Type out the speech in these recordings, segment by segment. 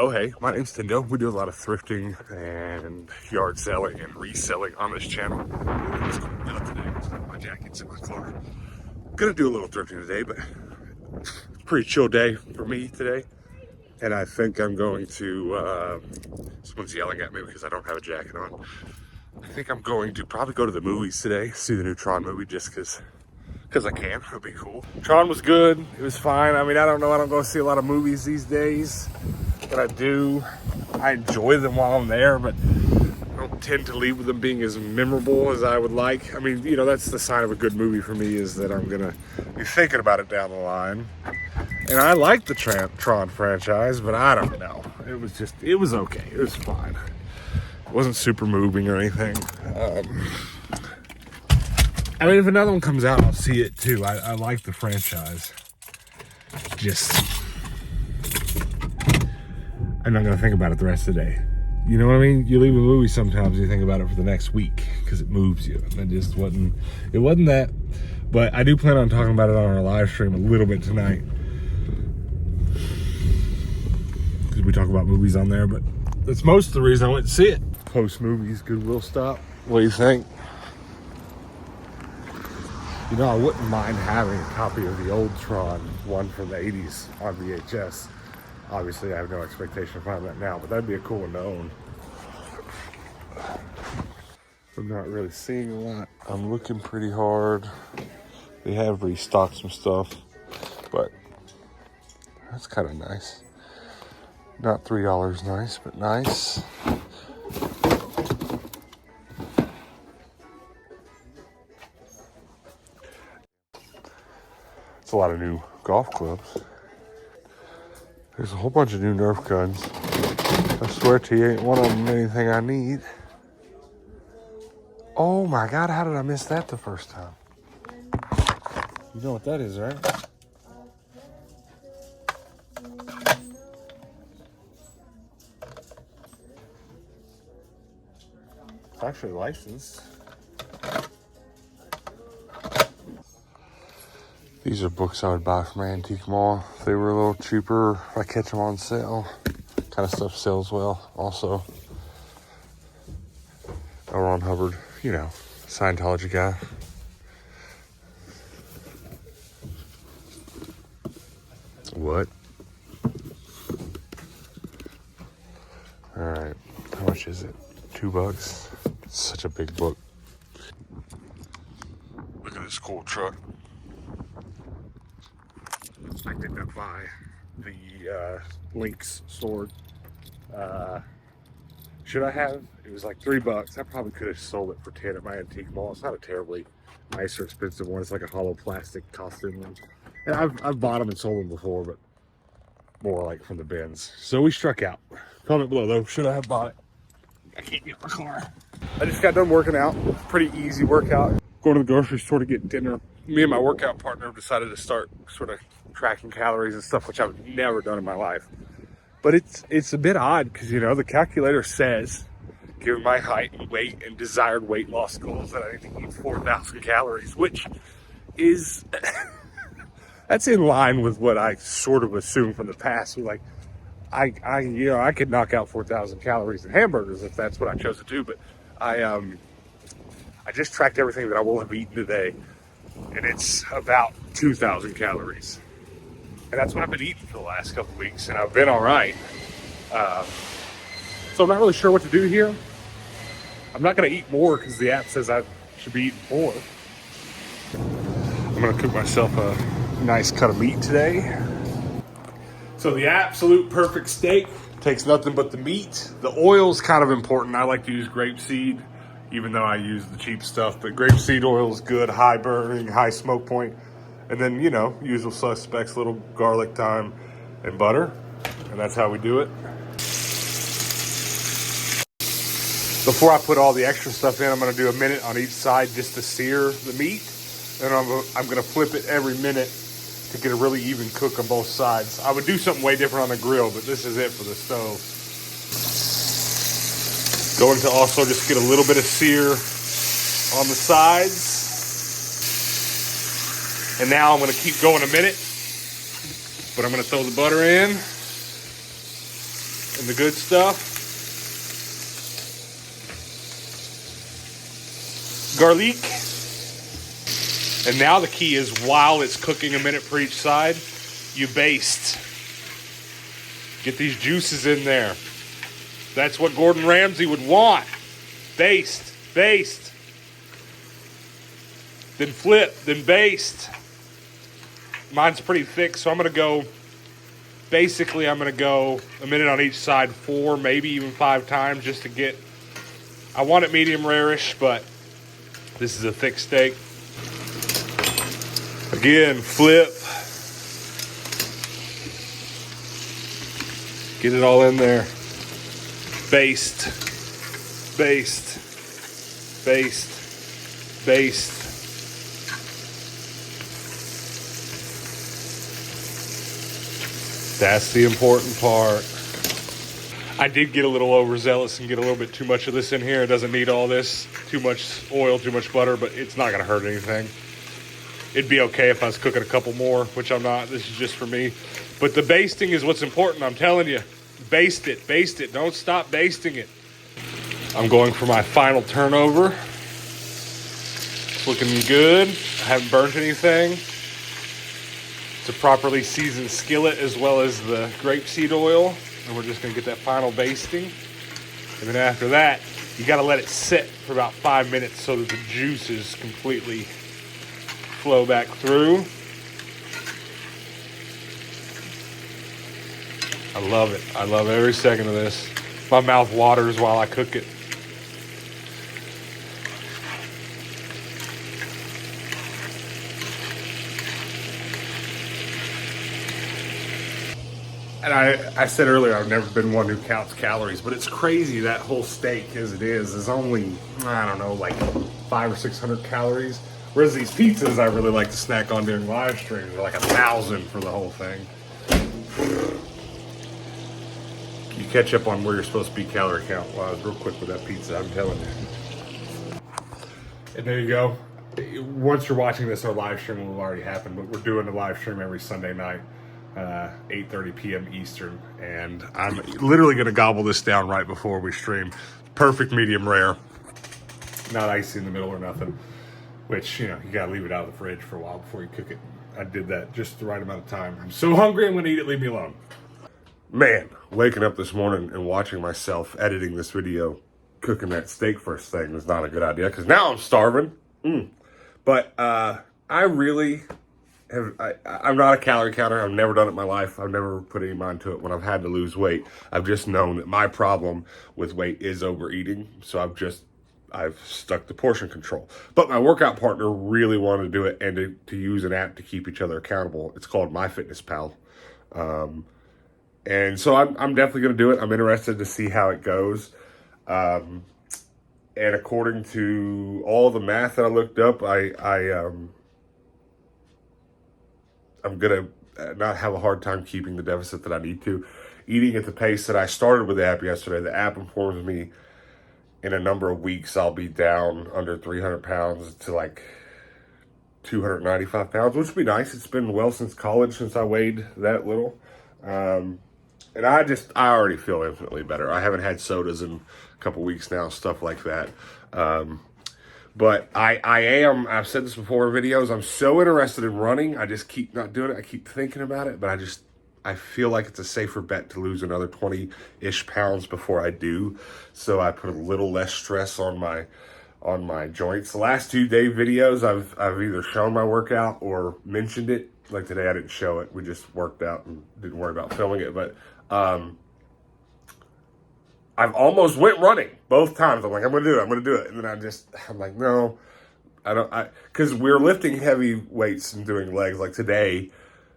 Oh hey, my name's TENDO. We do a lot of thrifting and yard selling and reselling on this channel. What's going on today? My jacket's in my car. Gonna do a little thrifting today, but it's a pretty chill day for me today. And I think I'm going to, someone's yelling at me because I don't have a jacket on. I think I'm going to probably go to the movies today, see the new Tron movie just because I can. It'll be cool. Tron was good. It was fine. I mean, I don't know. I don't go see a lot of movies these days. But I do. I enjoy them while I'm there, but I don't tend to leave with them being as memorable as I would like. I mean, you know, that's the sign of a good movie for me, is that I'm going to be thinking about it down the line. And I like the Tron franchise, but I don't know. It was okay. It was fine. It wasn't super moving or anything. I mean, if another one comes out, I'll see it too. I like the franchise. I'm not going to think about it the rest of the day. You know what I mean? You leave a movie sometimes, you think about it for the next week because it moves you. And it wasn't that. But I do plan on talking about it on our live stream a little bit tonight, because we talk about movies on there. But that's most of the reason I went to see it. Post movies, Goodwill stop. What do you think? You know, I wouldn't mind having a copy of the old Tron, one from the 80s on VHS. Obviously, I have no expectation of finding that now, but that'd be a cool one to own. I'm not really seeing a lot. I'm looking pretty hard. They have restocked some stuff, but that's kind of nice. Not $3 nice, but nice. It's a lot of new golf clubs. There's a whole bunch of new Nerf guns. I swear to you, ain't one of them anything I need. Oh my God, how did I miss that the first time? You know what that is, right? It's actually licensed. These are books I would buy from Antique Mall. If they were a little cheaper, if I catch them on sale. Kind of stuff sells well, also. L. Ron Hubbard, you know, Scientology guy. What? All right, how much is it? $2? It's such a big book. Look at this cool truck. I did not buy the Lynx sword. Should I have? It was like $3. I probably could have sold it for 10 at my antique mall. It's not a terribly nice or expensive one. It's like a hollow plastic costume one. And I've bought them and sold them before, but more like from the bins. So we struck out. Comment below though, should I have bought it? I can't get my car. I just got done working out. Pretty easy workout. Going to the grocery store to get dinner. Me and my workout partner decided to start sort of tracking calories and stuff, which I've never done in my life. But it's a bit odd because, you know, the calculator says, given my height and weight and desired weight loss goals, that I need to eat 4,000 calories, which is, that's in line with what I sort of assumed from the past. Like, I could knock out 4,000 calories in hamburgers if that's what I chose to do, but I just tracked everything that I will have eaten today, and it's about 2,000 calories. And that's what I've been eating for the last couple weeks, and I've been all right. So I'm not really sure what to do here. I'm not going to eat more because the app says I should be eating more. I'm going to cook myself a nice cut of meat today. So the absolute perfect steak takes nothing but the meat. The oil's kind of important. I like to use grapeseed, even though I use the cheap stuff. But grapeseed oil is good, high burning, high smoke point. And then, you know, usual suspects, little garlic, thyme, and butter. And that's how we do it. Before I put all the extra stuff in, I'm going to do a minute on each side just to sear the meat. And I'm going to flip it every minute to get a really even cook on both sides. I would do something way different on the grill, but this is it for the stove. Going to also just get a little bit of sear on the sides. And now I'm going to keep going a minute, but I'm going to throw the butter in. and the good stuff. Garlic. And now the key is, while it's cooking a minute for each side, you baste. Get these juices in there. That's what Gordon Ramsay would want. Baste, baste. Then flip, then baste. Mine's pretty thick, so I'm going to go, basically I'm going to go a minute on each side, 4, maybe even 5 times, just to get, I want it medium rare-ish, but this is a thick steak. Again, flip. Get it all in there. Baste, baste, baste, baste. That's the important part. I did get a little overzealous and get a little bit too much of this in here. It doesn't need all this. Too much oil, too much butter, but it's not gonna hurt anything. It'd be okay if I was cooking a couple more, which I'm not. This is just for me. But the basting is what's important, I'm telling you. Baste it, baste it. Don't stop basting it. I'm going for my final turnover. It's looking good. I haven't burnt anything. It's a properly seasoned skillet as well as the grapeseed oil. And we're just gonna get that final basting. And then after that, you gotta let it sit for about 5 minutes so that the juices completely flow back through. I love it. I love every second of this. My mouth waters while I cook it. And I said earlier, I've never been one who counts calories, but it's crazy that whole steak as it is only, I don't know, like 500 or 600 calories. Whereas these pizzas I really like to snack on during live streams are like 1,000 for the whole thing. You catch up on where you're supposed to be calorie count wise real quick with that pizza, I'm telling you. And there you go. Once you're watching this, our live stream will have already happened, but we're doing a live stream every Sunday night. 8:30 p.m. Eastern, and I'm literally going to gobble this down right before we stream. Perfect medium rare, not icy in the middle or nothing, which, you know, you got to leave it out of the fridge for a while before you cook it. I did that just the right amount of time. I'm so hungry, I'm going to eat it, leave me alone. Man, waking up this morning and watching myself editing this video, cooking that steak first thing was not a good idea, because now I'm starving. But I really... I'm not a calorie counter. I've never done it in my life. I've never put any mind to it when I've had to lose weight. I've just known that my problem with weight is overeating. So I've stuck to portion control. But my workout partner really wanted to do it and to use an app to keep each other accountable. It's called MyFitnessPal. And so I'm definitely going to do it. I'm interested to see how it goes. And according to all the math that I looked up, I'm going to not have a hard time keeping the deficit that I need to. Eating at the pace that I started with the app yesterday, the app informs me in a number of weeks I'll be down under 300 pounds to like 295 pounds, which would be nice. It's been well since college since I weighed that little. And I already feel infinitely better. I haven't had sodas in a couple weeks now, stuff like that. But I've said this before in videos, I'm so interested in running. I just keep not doing it. I keep thinking about it, but I feel like it's a safer bet to lose another 20-ish pounds before I do. So I put a little less stress on my joints. The last 2 day videos, I've either shown my workout or mentioned it. Like today, I didn't show it. We just worked out and didn't worry about filming it. But I've almost went running both times. I'm like, I'm going to do it. And then I'm like, no, because we're lifting heavy weights and doing legs. Like today,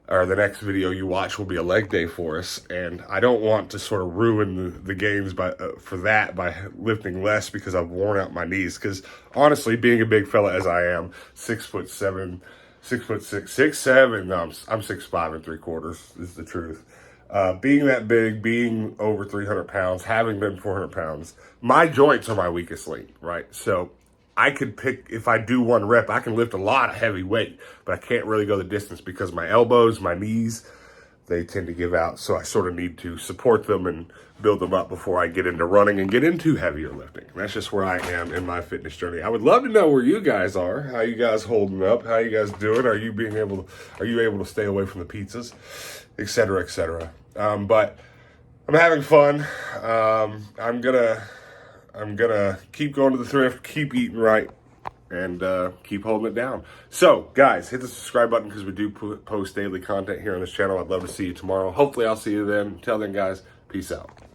or the next video you watch will be a leg day for us. And I don't want to sort of ruin the gains by lifting less because I've worn out my knees. Because honestly, being a big fella as I am, 6'7", 6'6", 6'7", no, I'm 6'5" 3/4 is the truth. Being that big, being over 300 pounds, having been 400 pounds, my joints are my weakest link, right? So I could pick, if I do 1 rep, I can lift a lot of heavy weight, but I can't really go the distance because my elbows, my knees, they tend to give out. So I sort of need to support them and build them up before I get into running and get into heavier lifting. That's just where I am in my fitness journey. I would love to know where you guys are. How you guys holding up? How you guys doing? Are you able to stay away from the pizzas, et cetera, et cetera? But I'm having fun. I'm gonna keep going to the thrift, keep eating right, and keep holding it down. So, guys, hit the subscribe button because we do post daily content here on this channel. I'd love to see you tomorrow. Hopefully, I'll see you then. Until then, guys, peace out.